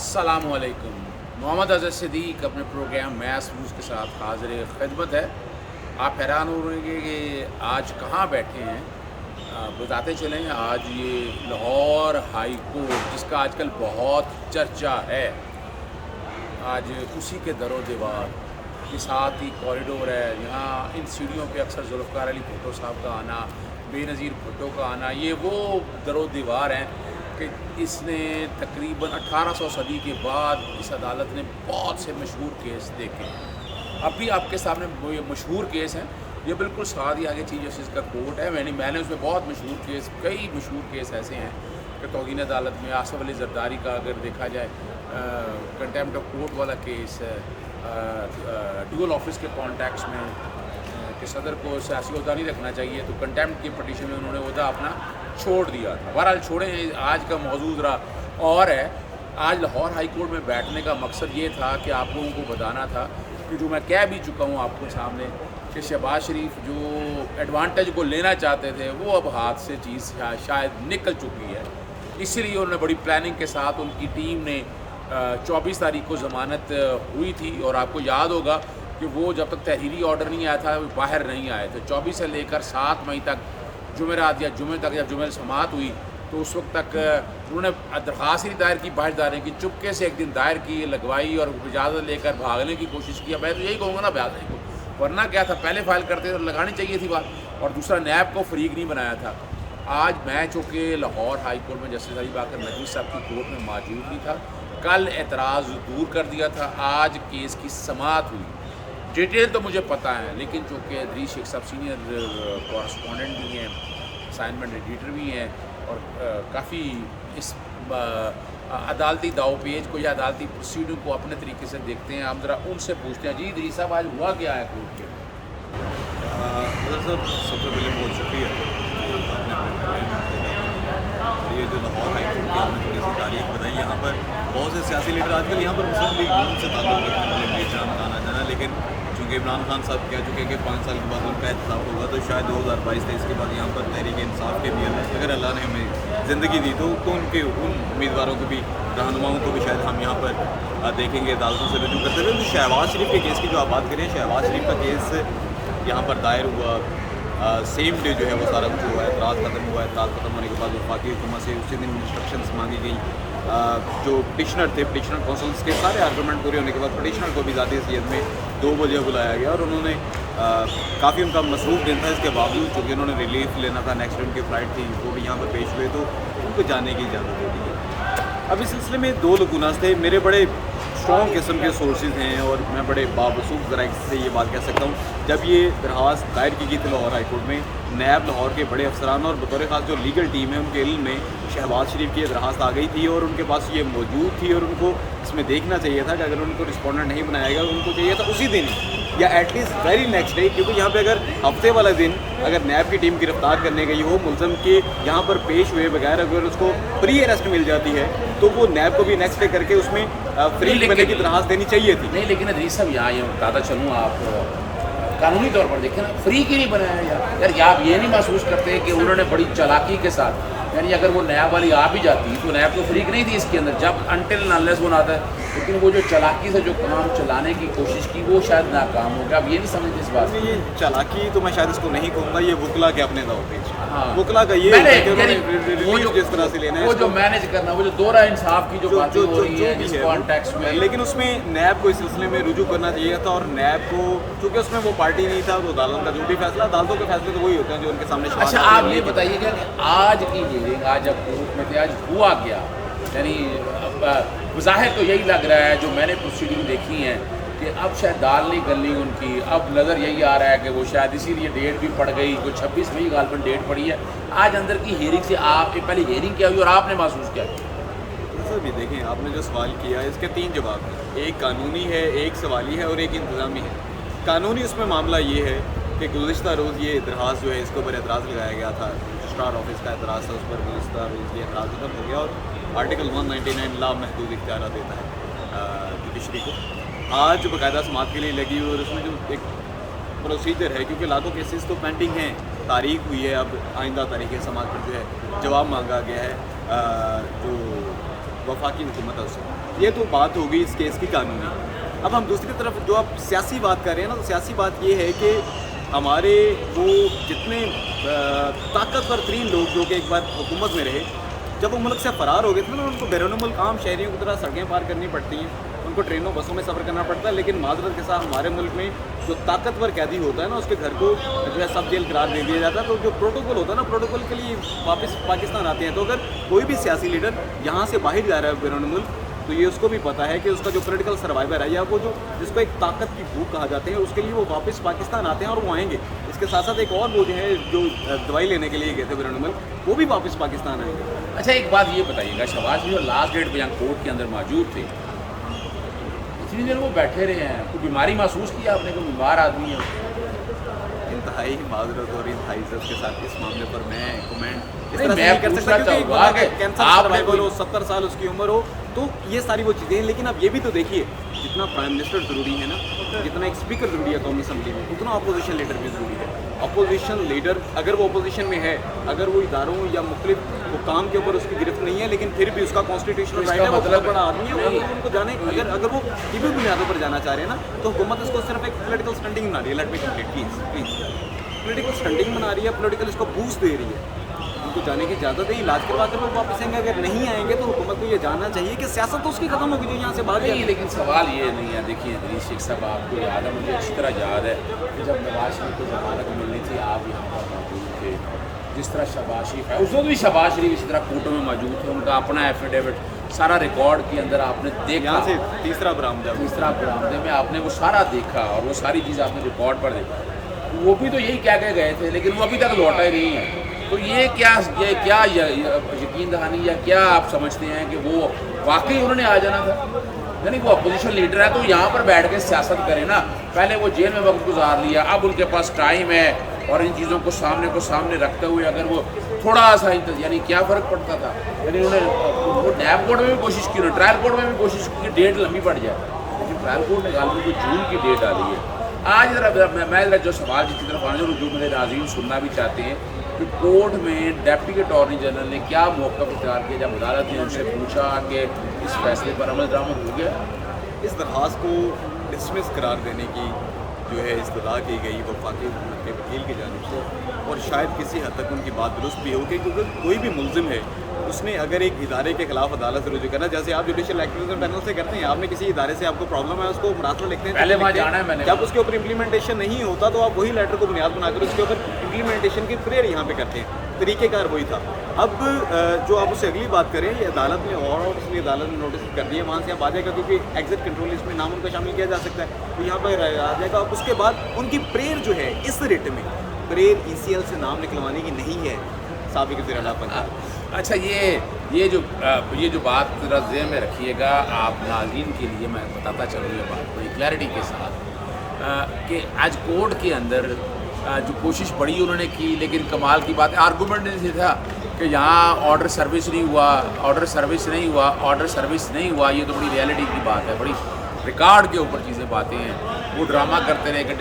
अस्सलामुअलैकुम। मोहम्मद अज़हर सिद्दीक़ अपने programme maths news के साथ हाज़िर खिदमत है। आप हैरान हो रहे हैं कि आज कहाँ बैठे हैं। बताते चलें, आज ये लाहौर हाई कोर्ट जिसका आजकल बहुत चर्चा है, आज उसी के दरो दीवार के साथ ही कॉरिडोर है। यहाँ इन सीढ़ियों पे अक्सर ज़ुल्फ़िकार अली भुट्टो साहब का आना, बेनज़ीर भुट्टो का आना, ये वो दरो दीवार हैं कि इसने तकरीबन 1800 सदी के बाद इस अदालत ने बहुत से मशहूर केस देखे। अब भी आपके सामने वो ये मशहूर केस हैं, ये बिल्कुल साथ ही आगे चीफ जस्टिस का कोर्ट है। मैंने उसमें बहुत मशहूर केस, कई मशहूर केस ऐसे हैं कि तौहीन अदालत में आसफ़ अली ज़रदारी का अगर देखा जाए, कंटेम्प्ट ऑफ कोर्ट वाला केस है, ड्यूअल ऑफिस के कॉन्टैक्ट्स में कि सदर को सियासी ओहदा नहीं रखना चाहिए, तो कंटेम्प्ट की पटिशन में उन्होंने ओहदा अपना छोड़ दिया था। बहरहाल छोड़ें, आज का मौजूद रहा और है। आज लाहौर हाई कोर्ट में बैठने का मकसद ये था कि आप लोगों को बताना था कि जो मैं कह भी चुका हूँ आपको सामने कि शहबाज शरीफ जो एडवांटेज को लेना चाहते थे वो अब हाथ से चीज़ शायद निकल चुकी है। इसीलिए उन्होंने बड़ी प्लानिंग के साथ उनकी टीम ने 24 तारीख को ज़मानत हुई थी और आपको याद होगा कि वो जब तक तहरीरी ऑर्डर नहीं आया था वो बाहर नहीं आए थे। 24 से लेकर 7 मई तक, जुमेरात या जुमे तक, जब जुमे समात हुई तो उस वक्त तक उन्होंने दरख्वास्त ही दायर की, बाहर दायरे की, चुपके से एक दिन दायर की, लगवाई और इजाज़त लेकर भागने की कोशिश की। मैं तो यही कहूँगा ना ब्याज को, वरना क्या था, पहले फाइल करते तो लगानी चाहिए थी बात। और दूसरा, नैब को फरीक नहीं बनाया था। आज मैं चूँकि लाहौर हाई कोर्ट में जस्टिस अली बाकर नकवी साहब की कोर्ट में मौजूद नहीं था, कल एतराज़ दूर कर दिया था, आज केस की समात हुई। डिटेल तो मुझे पता है, लेकिन चूँकि अदरीस शेख साहब सीनियर कॉरस्पॉन्डेंट भी हैं, असाइनमेंट एडिटर भी हैं और काफ़ी इस अदालती दाव पेज को या अदालती प्रोसीडिंग को अपने तरीके से देखते हैं। हम ज़रा उनसे पूछते हैं। जी अदरीस साहब, आज हुआ क्या है कोर्ट के? सर, सबसे पहले बहुत शुक्रिया ये जो लाहौर हाई कोर्ट की आपने थोड़ी सी तारीख बताई। यहाँ पर बहुत से सियासी लीडर आजकल यहाँ पर मुस्लिम लीग नून से ताल्लुक़ रखने वाले इमरान खान आ जाना, लेकिन चूँकि इमरान खान साहब कह चुके हैं कि 5 साल के बाद उनका एहतसाब होगा, तो शायद 2022-23 के बाद यहाँ पर तहरीक इंसाफ के भी अगर अल्लाह ने हमें ज़िंदगी दी तो उनके उन उम्मीदवारों को भी, रहनुमाओं को भी शायद हम यहाँ पर देखेंगे अदालतों से रजू करते हुए। तो शहबाज शरीफ के केस की जो आप बात करें, शहबाज शरीफ का केस यहाँ पर दायर हुआ, सेम डे जो है वो सारा कुछ हुआ है, एतराज़ खत्म हुआ है। एतराज़ खत्म होने के बाद वफाकी हुकूमत से उसी दिन इंस्ट्रक्शंस मांगी गई। जो पिटिशनर थे, पिटिशनर काउंसिल्स के सारे आर्गूमेंट पूरे होने के बाद पिटिशनर को भी ज़ाती हैसियत में 2 बजे बुलाया गया और उन्होंने काफ़ी उनका मसरूफ़ दिन था, इसके बावजूद चूँकि उन्होंने रिलीफ लेना था, नेक्स्ट डे उनकी फ़्लाइट थी, वो भी यहाँ पर पेश हुए तो उनको जाने की इजाज़त दे दी है। अब इस सिलसिले में 2 लकूनास थे। मेरे बड़े स्ट्रॉन्ग किस्म के सोर्सेज हैं और मैं बड़े बावसूख ज़रा से ये बात कह सकता हूँ, जब ये दरख्वास्त दायर की गई थी लाहौर हाई कोर्ट में, नैब लाहौर के बड़े अफसरान और बतौर ख़ास जो लीगल टीम है उनके इल्म में शहबाज शरीफ की दरख्वास्त आ गई थी और उनके पास ये मौजूद थी और उनको इसमें देखना चाहिए था कि अगर उनको रिस्पॉन्डेंट नहीं बनाया गया, उनको चाहिए था उसी दिन या एटलीस्ट वेरी नेक्स्ट डे, क्योंकि यहाँ पे अगर हफ्ते वाला दिन अगर नैब की टीम गिरफ्तार करने गई हो, मुलज़म के यहाँ पर पेश हुए बगैर अगर उसको प्री अरेस्ट मिल जाती है तो वो नैब को भी नेक्स्ट डे करके उसमें फ्री बनने की दरख्वास्त देनी चाहिए थी। नहीं, लेकिन अदरीस साहब यहाँ ये बताता चलूँ, आप कानूनी तौर पर देखें ना, फ्री की नहीं बनाया यार। क्या आप ये नहीं महसूस करते कि उन्होंने बड़ी चालाकी के साथ, यानी अगर वो नैब वाली आ भी जाती तो नैब तो फ्रीक नहीं थी इसके अंदर, जब अनटिल अनलेस वो ना आता है, लेकिन वो जो चालाकी से जो काम चलाने की कोशिश की वो शायद नाकाम हो गया। अब ये नहीं समझते इस बात में, ये चालाकी तो मैं शायद इसको नहीं कहूँगा, ये वकला के अपने दाव पेच। हाँ, वकला का ये वो जो जिस तरह से लेना है, वो जो मैनेज करना, वो जो दोहरा इंसाफ की जो बातें हो रही है इस कॉन्टेक्स्ट में, लेकिन उसमें नैब को इस सिलसिले में रुजू करना चाहिए था और नैब को, चूँकि उसमें वो पार्टी नहीं था, तो अदालत का जो भी फैसला, अदालतों के फैसले तो वही होते हैं जो उनके सामने। अच्छा, आप ये बताइएगा कि आज की हियरिंग, आज जब कोर्ट में थे, आज हुआ क्या? यानी ज़ाहिर तो यही लग रहा है, जो मैंने प्रोसीडिंग देखी है, कि अब शायद दाल नहीं गली उनकी, अब नज़र यही आ रहा है कि वो शायद इसीलिए डेट भी पड़ गई, जो 26 मई गालबन डेट पड़ी है। आज अंदर की हियरिंग से आप पहले हियरिंग क्या हुई और आपने महसूस क्या किया? सर भी देखें, आपने जो सवाल किया इसके 3 जवाब हैं, एक कानूनी है, एक सवाली है और एक इंतज़ामी है। कानूनी उसमें मामला ये है कि गुज़िश्ता रोज़ ये दरख्वास्त जो है इसके ऊपर एतराज़ लगाया गया था, रजिस्ट्रार ऑफिस का एतराज़ था, उस पर गुज़िश्ता रोज़ ये एतराज़ खत्म हो गया और आर्टिकल 199 लामहदूद इख्तियार देता है जुडिशरी को। आज बाकायदा समात के लिए लगी और उसमें जो एक प्रोसीजर है, क्योंकि लाखों केसेस तो पेंडिंग हैं, तारीख हुई है, अब आइंदा तारीख समात पर जो है जवाब मांगा गया है। जो वफाकी हुकूमत है उससे। ये तो बात हो गई इस केस की कानूनी। अब हम दूसरी तरफ जो आप सियासी बात कर रहे हैं ना, तो सियासी बात ये है कि हमारे वो जितने ताकतवर तरीन लोग जो कि एक बार हुकूमत में रहे, जब वो मुल्क से फ़रार हो गए थे ना, उनको बैरून मुल्क आम शहरियों की तरह सड़कें पार करनी पड़ती हैं, उनको ट्रेनों बसों में सफ़र करना पड़ता है। लेकिन माजरत के साथ हमारे मुल्क में जो ताकतवर कैदी होता है ना, उसके घर को जो है सब जेल करार दे दिया जाता है। तो जो प्रोटोकॉल होता है ना, प्रोटोकॉल के लिए वापस पाकिस्तान आते हैं। तो अगर कोई भी सियासी लीडर यहाँ से बाहर जा रहा है बैरून मुल्क, तो ये उसको भी पता है कि उसका जो पॉलिटिकल सर्वाइवर है, या वो जो जिसको एक ताकत की भूख कहा जाते हैं, उसके लिए वो वापस पाकिस्तान आते हैं और वो आएंगे। इसके साथ साथ एक और वो जो है जो दवाई लेने के लिए गए थे बैरून मुल्क, वो भी वापस पाकिस्तान आएंगे। अच्छा, एक बात ये बताइएगा, शहबाज जो लास्ट डेट पे यहाँ कोर्ट के अंदर मौजूद थे, इतनी देर वो बैठे रहे हैं, कोई बीमारी महसूस किया आपने? कोई बीमार आदमी है? इंतहाई माजरत और इंतहाई इज्जत के साथ इस मामले पर मैं कमेंट इस नहीं, तरह से मैं नहीं कर सकता, पूछना क्योंकि चाहूँगा कि कैंसर आपने सर्वाइवल हो, कोई- 70 साल उसकी उम्र हो, तो ये सारी वो चीज़ें हैं। लेकिन अब ये भी तो देखिए, जितना प्राइम मिनिस्टर ज़रूरी है ना, जितना एक स्पीकर ज़रूरी है कौमी असम्बली में, उतना अपोजिशन लीडर भी ज़रूरी है। अपोजिशन लीडर अगर वो अपोजिशन में है, अगर वो इदारों या मुख्तलिफ हुकाम के ऊपर उसकी गिरफ्त नहीं है, लेकिन फिर भी उसका कॉन्स्टिट्यूशनल इसका राइट है, वो मतलब बहुत बड़ा आदमी है, नहीं। और उनको जाने अगर वो किसी बुनियादों पर जाना चाह रहे हैं ना, तो हुकूमत इसको सिर्फ एक पोलिटिकल स्टंटिंग बना रही है। Let me complete please political stunting बना रही है, पोलिटिकल इसको बूस्ट दे रही है। उनको जाने की इजाज़त है, इलाज करवा कर वो वापस आएंगे। अगर नहीं आएंगे तो हुकूमत को ये जानना चाहिए कि सियासत तो उसकी खत्म होगी जो यहाँ से भाग नहीं, गई। लेकिन सवाल ये नहीं है। देखिए इदरीस शेख साहब, आपको याद है, मुझे अच्छी तरह याद है कि जब नवाज शरीफ को जमानत मिलनी थी, आप यहाँ पर मौजूद थे। जिस तरह शहबाज शरीफ है, उस वक्त भी शहबाज शरीफ इसी तरह कोर्टों में मौजूद थे, उनका अपना एफिडेविट सारा रिकॉर्ड के अंदर आपने देखा। यहाँ से तीसरा बरामदे में आपने वो सारा देखा और वो सारी चीज़ आपने रिकॉर्ड पर देखा। वो भी तो यही कह के गए थे, लेकिन वो अभी तक लौटा ही नहीं है। तो ये क्या यकीन दहानी या क्या आप समझते हैं कि वो वाकई उन्होंने आ जाना था? यानी वो अपोजिशन लीडर है तो यहाँ पर बैठ के सियासत करें ना। पहले वो जेल में वक्त गुजार लिया, अब उनके पास टाइम है, और इन चीज़ों को सामने रखते हुए अगर वो थोड़ा सा यानी क्या फ़र्क पड़ता था? यानी उन्होंने वो नैब कोर्ट में भी कोशिश की, उन्होंने ट्रायल कोर्ट में भी कोशिश की कि डेट लंबी पड़ जाए, लेकिन ट्रायल कोर्ट ने गाल को जून की डेट डाली है। आज मैं जो सवाल जिसकी तरफ आने जो मेरे नाज़रीन सुनना भी चाहते हैं कि कोर्ट में डिप्टी अटॉर्नी जनरल ने क्या मौक़िफ़ इख्तियार किया जब अदालत ने उनसे पूछा कि इस फैसले पर अमल दरामद हो गया? इस दरख्वास्त को डिसमिस करार देने की जो है इस्तदा की गई वफाकी हुकूमत के वकील की जानिब से, और शायद किसी हद तक उनकी बात दुरुस्त भी होगी, क्योंकि कोई भी मुल्ज़िम है उसने अगर एक इदारे के खिलाफ अदालत से रुजू करना, जैसे आप जुडिशल एक्टिविज्म पैनल से करते हैं, आपने किसी इदारे से आपको प्रॉब्लम है, उसको मरासला लिखते हैं, पहले वहाँ जाना है मैंने। जब उसके ऊपर इम्प्लीमेंटेशन नहीं होता तो आप वही लेटर को बुनियाद बनाकर उसके ऊपर इम्प्लीमेंटेशन की प्रेयर यहाँ पे करते हैं। तरीक़ेकार वही था। अब जो आप उससे अगली बात करें, ये अदालत ने और इसलिए अदालत ने नोटिस कर दिया, वहाँ से आप आ जाएगा, क्योंकि एग्जिट कंट्रोल लिस्ट में नाम उनका शामिल किया जा सकता है, तो यहाँ पर आ जाएगा। अब उसके बाद उनकी प्रेयर जो है इस रिट में, प्रेयर ECL से नाम निकलवाने की नहीं है साबिक़ वज़ीर आला पंजाब। अच्छा, ये जो बात ज़रा ज़हन में रखिएगा, आप नाज़रीन के लिए मैं बताता चलूँ ये बात बड़ी क्लैरिटी के साथ कि आज कोर्ट के अंदर जो कोशिश बड़ी उन्होंने की, लेकिन कमाल की बात है, आर्गूमेंट ये था कि यहाँ ऑर्डर सर्विस नहीं हुआ। ये तो बड़ी रियलिटी की बात है, बड़ी रिकॉर्ड के ऊपर चीज़ें बातें हैं। वो ड्रामा करते रहे कि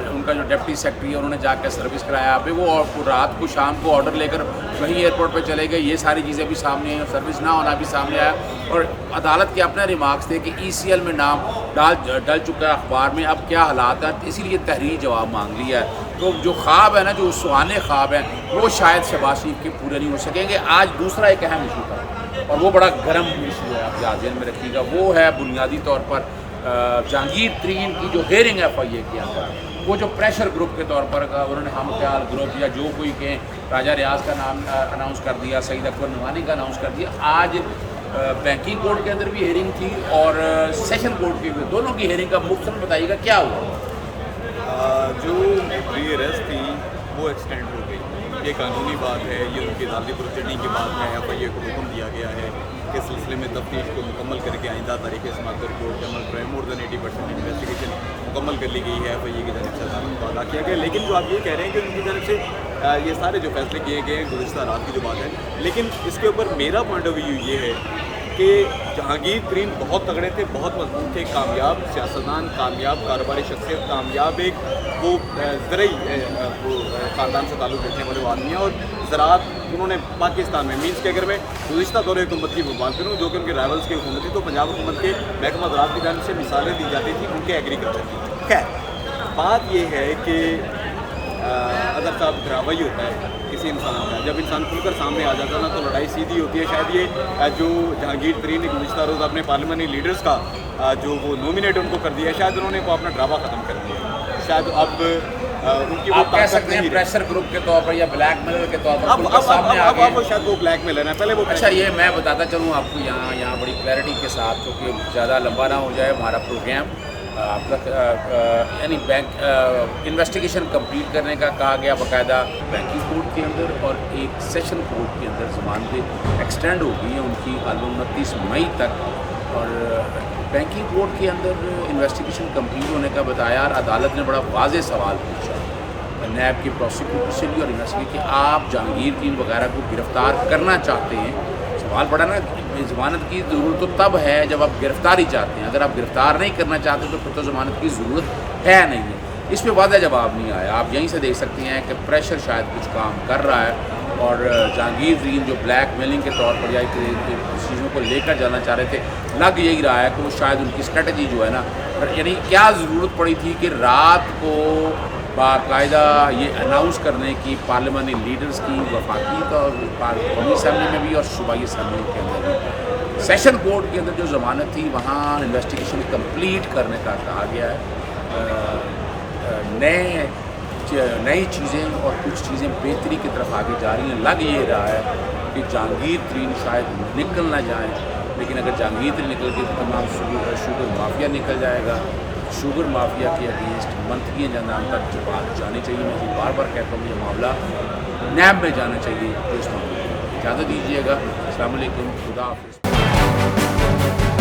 उनका जो डिप्टी सेक्रेटरी है उन्होंने जाकर सर्विस कराया, फिर वो रात को शाम को ऑर्डर लेकर वहीं एयरपोर्ट पे चले गए। ये सारी चीज़ें भी सामने आई, सर्विस ना होना भी सामने आया, और अदालत के अपने रिमार्क्स थे कि ECL में नाम डल चुका है अखबार में, अब क्या हालात हैं, इसीलिए तहरीर जवाब मांग लिया है। तो जो ख्वाब है ना, जो सुहाने ख्वाब हैं, वो शायद शहबाज शरीफ के पूरे नहीं हो सकेंगे। आज दूसरा एक अहम इशू था, और वो बड़ा गर्म इशू है, आप ध्यान में रखिएगा, वो है बुनियादी तौर पर जहांगीर तरीन की जो हेयरिंग FIA के अंदर, वो जो प्रेशर ग्रुप के तौर पर उन्होंने हम ख्याल ग्रुप या जो कोई कहें, राजा रियाज का नाम अनाउंस कर दिया, सईद अकबर नवानी का अनाउंस कर दिया। आज बैंकिंग कोर्ट के अंदर भी हेयरिंग थी और सेशन कोर्ट की भी, दोनों की हेयरिंग का मुख्तसर बताइएगा क्या हुआ? जो प्री अरेस्ट थी वो एक्सटेंड हो गई, ये कानूनी बात है, ये उनकी अदालती प्रोसीडिंग की बात है। FIA को हुक्म दिया गया है कि इस सिलसिले में तफ्तीश को मुकम्मल करके आइंदा तारीख समाअत पर कोर्ट अमल पर मोर देन 80% इन्वेस्टिगेशन मुकम्मल कर ली गई है। FIA की जानिब से अदालत को अदा किया गया। लेकिन जो आप ये कह रहे हैं कि उनकी जानिब से ये सारे जो फैसले किए गए हैं गुज़िश्ता रात की जो बात है, लेकिन इसके ऊपर मेरा पॉइंट ऑफ व्यू ये है कि जहांगीर तरीन बहुत तगड़े थे, बहुत मजबूत थे, कामयाब सियासतदान, कामयाब कारोबारी शख्सियत, कामयाब एक वो ज़रई वो ख़ानदान से ताल्लुक़ रखने वाले वो आदमी हैं, और ज़राअत उन्होंने पाकिस्तान में मीन्स के अगर मैं गुज़िश्ता दौरे हुकूमत की बात करूँ जो कि उनके राइवल्स की हुकूमत थी, तो पंजाब हुकूमत के महकमा ज़राअत की जानिब से मिसालें दी जाती थी उनके एग्रीकल्चर की। खैर बात ये है कि अदर साहब ड्रावा ही होता है किसी इंसान का, जब इंसान खुलकर सामने आ जाता है ना तो लड़ाई सीधी होती है। शायद ये जो जहांगीर तरीन ने गुज़िश्ता रोज़ अपने पार्लियामेंट्री लीडर्स का जो वो नॉमिनेट उनको कर दिया है, शायद उन्होंने वो अपना ड्रामा ख़त्म कर दिया। शायद अब उनकी वो आप कह सकते हैं प्रेशर ग्रुप के तौर पर या ब्लैकमेलर के तौर पर सामने आ गए। अब शायद वो ब्लैकमेलर है, पहले वो अच्छा ये मैं बताता चलूँ आपको यहाँ बड़ी क्लैरिटी के साथ, क्योंकि ज़्यादा लंबा ना हो जाए हमारा प्रोग्राम। आप तक यानी बैंक इन्वेस्टिगेशन कंप्लीट करने का कहा गया बाकायदा बैंकिंग कोर्ट के अंदर, और एक सेशन कोर्ट के अंदर ज़मानतें एक्सटेंड हो गई हैं उनकी 29 मई तक। और बैंकिंग कोर्ट के अंदर इन्वेस्टिगेशन कंप्लीट होने का बताया, और अदालत ने बड़ा वाज़ेह सवाल पूछा नैब के प्रोसिक्यूटर से भी और इन्वेस्टिगेट कि आप जहांगीर तरीन वगैरह को गिरफ़्तार करना चाहते हैं। सवाल पड़ा ना, ज़मानत की ज़रूरत तो तब है जब आप गिरफ़्तारी चाहते हैं, अगर आप गिरफ़्तार नहीं करना चाहते तो फिर तो ज़मानत की ज़रूरत है नहीं है। इस पर वादा जवाब नहीं आया। आप यहीं से देख सकते हैं कि प्रेशर शायद कुछ काम कर रहा है, और जहांगीर तरीन जो ब्लैक मेलिंग के तौर पर या चीज़ों को लेकर जाना चाह रहे थे, लग यही रहा है कि वो शायद उनकी स्ट्रेटजी जो है ना, यानी क्या ज़रूरत पड़ी थी कि रात को बाकायदा ये अनाउंस करने की पार्लियामेंट्री लीडर्स की वफाकी और कौमी असम्बली में भी और सूबाई असम्बली के अंदर भी। सेशन कोर्ट के अंदर जो ज़मानत थी वहाँ इन्वेस्टिगेशन कंप्लीट करने का कहा गया है। नई चीज़ें और कुछ चीज़ें बेहतरी की तरफ आगे जा रही हैं। लग ये रहा है कि जहांगीर तरीन शायद निकल ना जाए, लेकिन अगर जहांगीर तरीन निकल के तो तमाम शुगर माफिया निकल जाएगा। शुगर माफिया के अगेंस्ट मंत्री जनाब तक जो बात जानी चाहिए, मैं बार बार कहता हूँ ये मामला नैब में जाना चाहिए। तो इस मामले में इजाज़त दीजिएगा। अस्सलाम वालेकुम, खुदा हाफ़िज़।